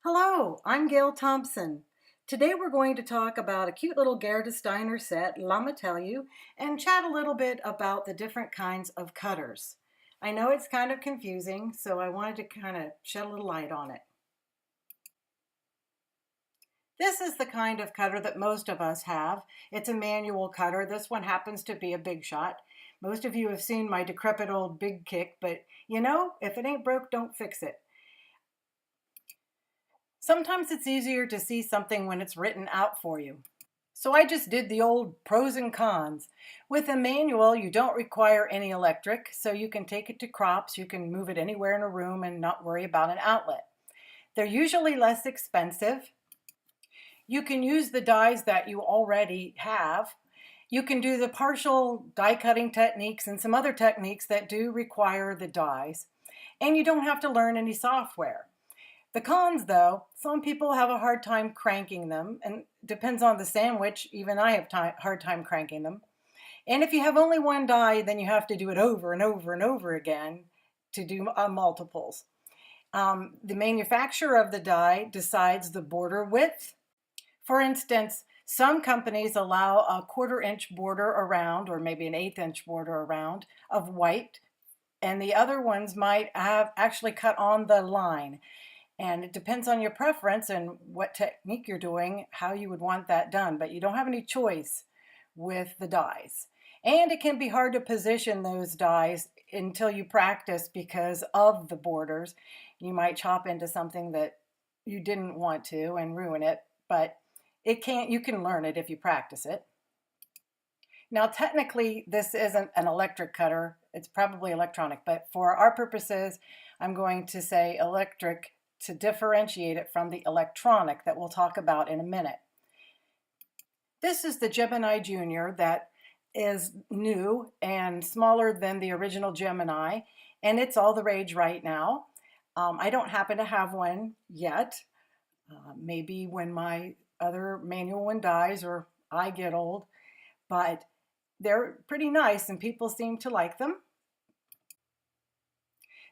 Hello, I'm Gail Thompson. Today we're going to talk about a cute little Gerda Steiner set, Llama Tell You, and chat a little bit about the different kinds of cutters. I know it's kind of confusing, so I wanted to kind of shed a little light on it. This is the kind of cutter that most of us have. It's a manual cutter. This one happens to be a Big Shot. Most of you have seen my decrepit old Big Kick, but you know, if it ain't broke, don't fix it. Sometimes it's easier to see something when it's written out for you. So I just did the old pros and cons. With a manual, you don't require any electric, so you can take it to crops, you can move it anywhere in a room and not worry about an outlet. They're usually less expensive. You can use the dies that you already have. You can do the partial die cutting techniques and some other techniques that do require the dies. And you don't have to learn any software. The cons, though, some people have a hard time cranking them, and depends on the sandwich. Even I have hard time cranking them. And if you have only one die, then you have to do it over and over and over again to do multiples. The manufacturer of the die decides the border width. For instance, some companies allow a 1/4-inch border around, or maybe an 1/8-inch border around, of white, and the other ones might have actually cut on the line. And it depends on your preference and what technique you're doing, how you would want that done. But you don't have any choice with the dies. And it can be hard to position those dies until you practice because of the borders. You might chop into something that you didn't want to and ruin it, but you can learn it if you practice it. Now, technically, this isn't an electric cutter. It's probably electronic, but for our purposes, I'm going to say electric to differentiate it from the electronic that we'll talk about in a minute. This is the Gemini Junior that is new and smaller than the original Gemini, and it's all the rage right now. I don't happen to have one yet. Maybe when my other manual one dies or I get old, but they're pretty nice and people seem to like them.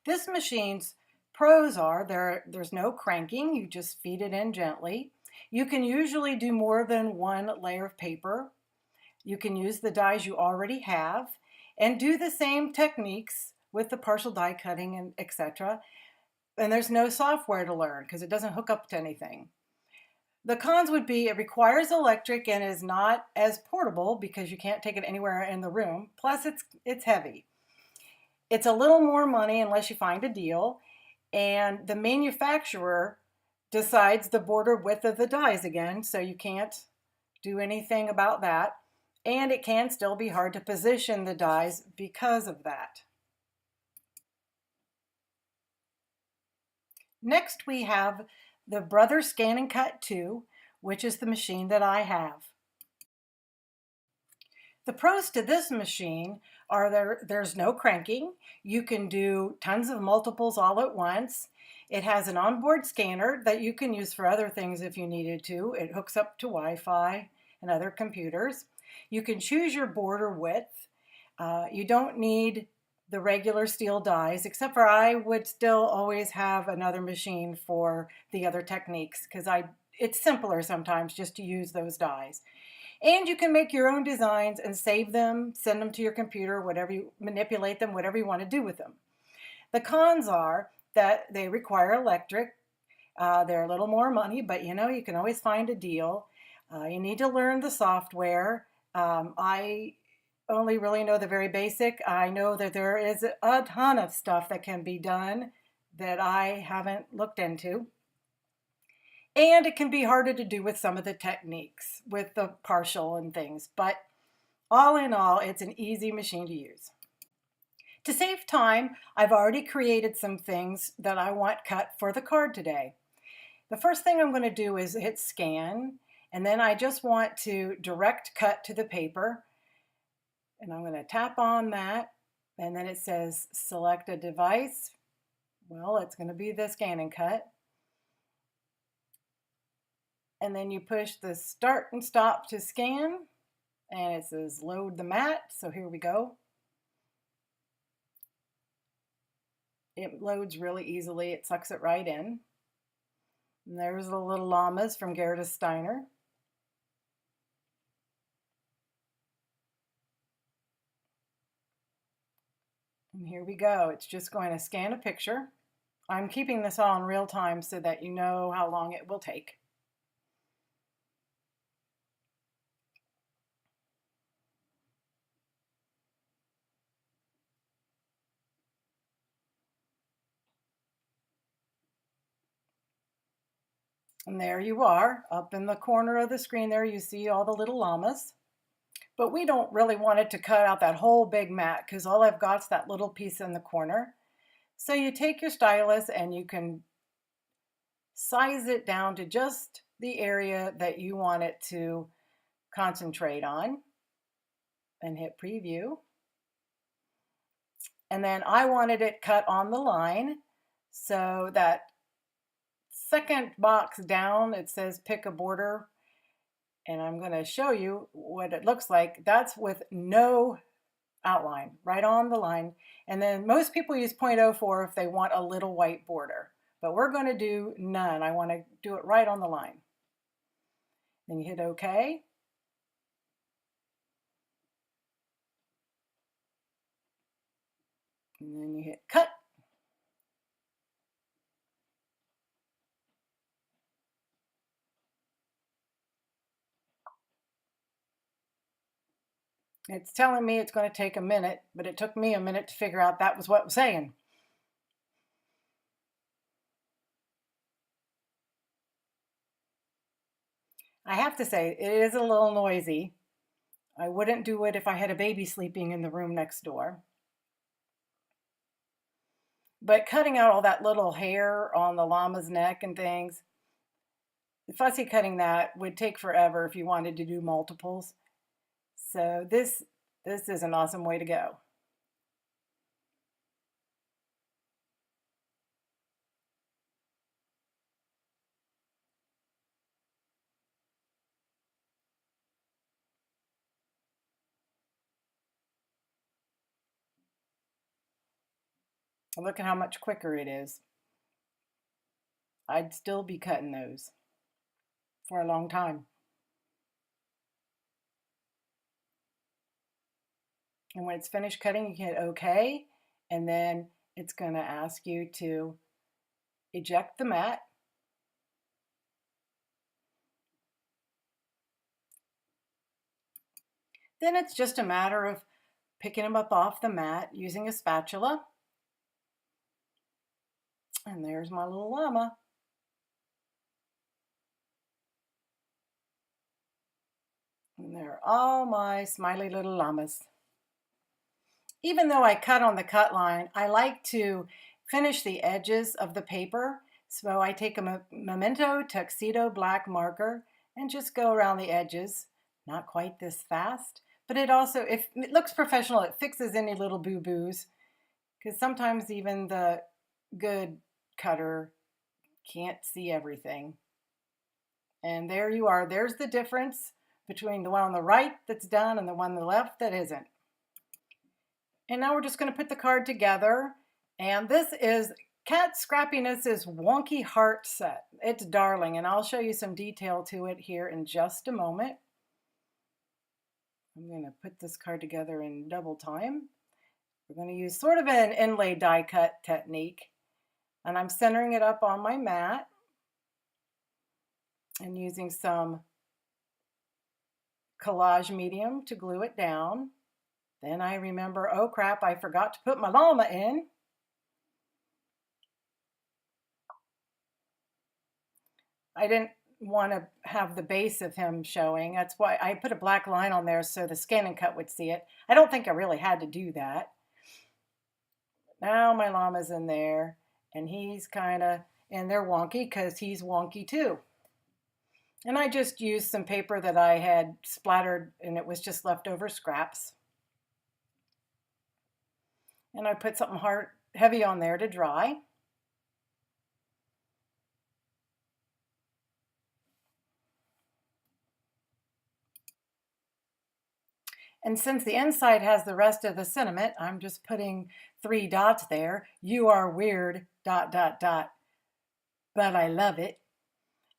This machine's pros are there's no cranking, you just feed it in gently. You can usually do more than one layer of paper. You can use the dies you already have and do the same techniques with the partial die cutting and etc. And there's no software to learn because it doesn't hook up to anything. The cons would be it requires electric and is not as portable because you can't take it anywhere in the room. Plus it's heavy. It's a little more money unless you find a deal. And the manufacturer decides the border width of the dies again, so you can't do anything about that. And it can still be hard to position the dies because of that. Next, we have the Brother Scan and Cut 2, which is the machine that I have. The pros to this machine are there's no cranking. You can do tons of multiples all at once. It has an onboard scanner that you can use for other things if you needed to. It hooks up to Wi-Fi and other computers. You can choose your border width. You don't need the regular steel dies, except for I would still always have another machine for the other techniques because it's simpler sometimes just to use those dies. And you can make your own designs and save them, send them to your computer, whatever you manipulate them, whatever you want to do with them. The cons are that they require electric. They're a little more money, but you know, you can always find a deal. You need to learn the software. I only really know the very basic. I know that there is a ton of stuff that can be done that I haven't looked into. And it can be harder to do with some of the techniques, with the partial and things. But all in all, it's an easy machine to use. To save time, I've already created some things that I want cut for the card today. The first thing I'm going to do is hit scan, and then I just want to direct cut to the paper. And I'm going to tap on that, and then it says select a device. Well, it's going to be the scan and cut. And then you push the start and stop to scan, and it says load the mat. So here we go. It loads really easily. It sucks it right in. And there's the little llamas from Gerda Steiner. And here we go. It's just going to scan a picture. I'm keeping this all in real time so that you know how long it will take. And there you are. Up in the corner of the screen there, you see all the little llamas. But we don't really want it to cut out that whole big mat because all I've got is that little piece in the corner. So you take your stylus and you can size it down to just the area that you want it to concentrate on and hit preview. And then I wanted it cut on the line, so that second box down, it says pick a border. And I'm going to show you what it looks like. That's with no outline, right on the line. And then most people use 0.04 if they want a little white border. But we're going to do none. I want to do it right on the line. Then you hit OK. And then you hit cut. It's telling me it's going to take a minute, but it took me a minute to figure out that was what it was saying. I have to say, it is a little noisy. I wouldn't do it if I had a baby sleeping in the room next door. But cutting out all that little hair on the llama's neck and things, fussy cutting that would take forever if you wanted to do multiples. So this is an awesome way to go. Look at how much quicker it is. I'd still be cutting those for a long time. And when it's finished cutting, you hit OK, and then it's going to ask you to eject the mat. Then it's just a matter of picking them up off the mat using a spatula. And there's my little llama. And there are all my smiley little llamas. Even though I cut on the cut line, I like to finish the edges of the paper. So I take a Memento Tuxedo black marker and just go around the edges. Not quite this fast, but it also, if it looks professional, it fixes any little boo-boos. Because sometimes even the good cutter can't see everything. And there you are. There's the difference between the one on the right that's done and the one on the left that isn't. And now we're just going to put the card together. And this is Cat Scrappiness's Wonky Heart set. It's darling, and I'll show you some detail to it here in just a moment. I'm going to put this card together in double time. We're going to use sort of an inlaid die cut technique. And I'm centering it up on my mat and using some collage medium to glue it down. Then I remember, oh crap, I forgot to put my llama in. I didn't want to have the base of him showing. That's why I put a black line on there so the scan and cut would see it. I don't think I really had to do that. Now my llama's in there, and he's kind of in there wonky because he's wonky too. And I just used some paper that I had splattered, and it was just leftover scraps. And I put something hard, heavy on there to dry. And since the inside has the rest of the sentiment, I'm just putting 3 dots there. You are weird, ... But I love it.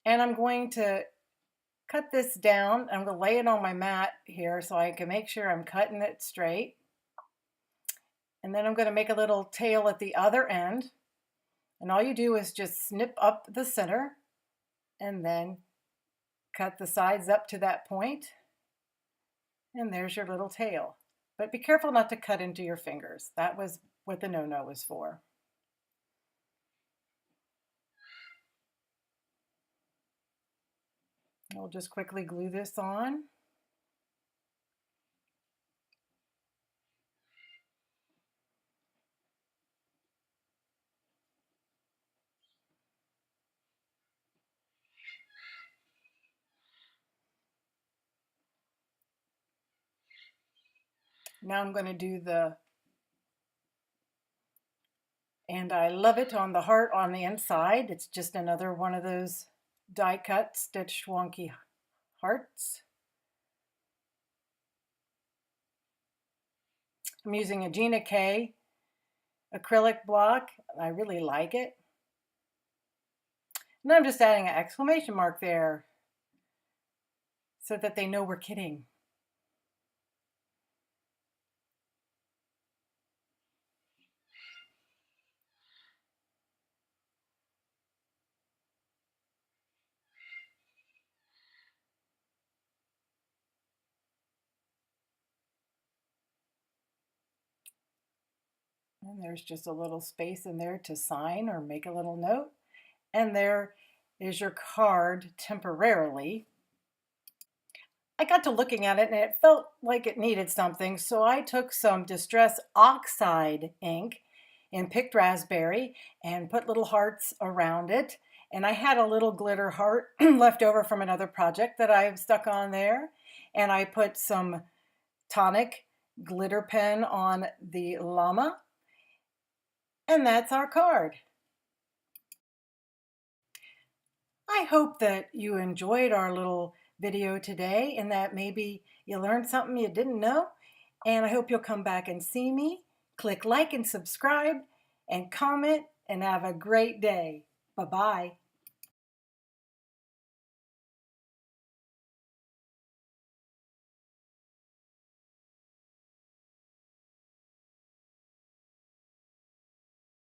And I'm going to cut this down. I'm going to lay it on my mat here so I can make sure I'm cutting it straight. And then I'm going to make a little tail at the other end. And all you do is just snip up the center and then cut the sides up to that point. And there's your little tail. But be careful not to cut into your fingers. That was what the no-no was for. We'll just quickly glue this on. Now I'm going to do the "And I Love It" on the heart on the inside. It's just another one of those die cut stitched wonky hearts. I'm using a Gina K acrylic block. I really like it. And I'm just adding an exclamation mark there so that they know we're kidding. And there's just a little space in there to sign or make a little note. And there is your card temporarily. I got to looking at it and it felt like it needed something, so I took some Distress Oxide ink in Picked Raspberry and put little hearts around it. And I had a little glitter heart left over from another project that I've stuck on there. And I put some tonic glitter pen on the llama. And that's our card. I hope that you enjoyed our little video today and that maybe you learned something you didn't know. And I hope you'll come back and see me. Click like and subscribe and comment and have a great day. Bye-bye.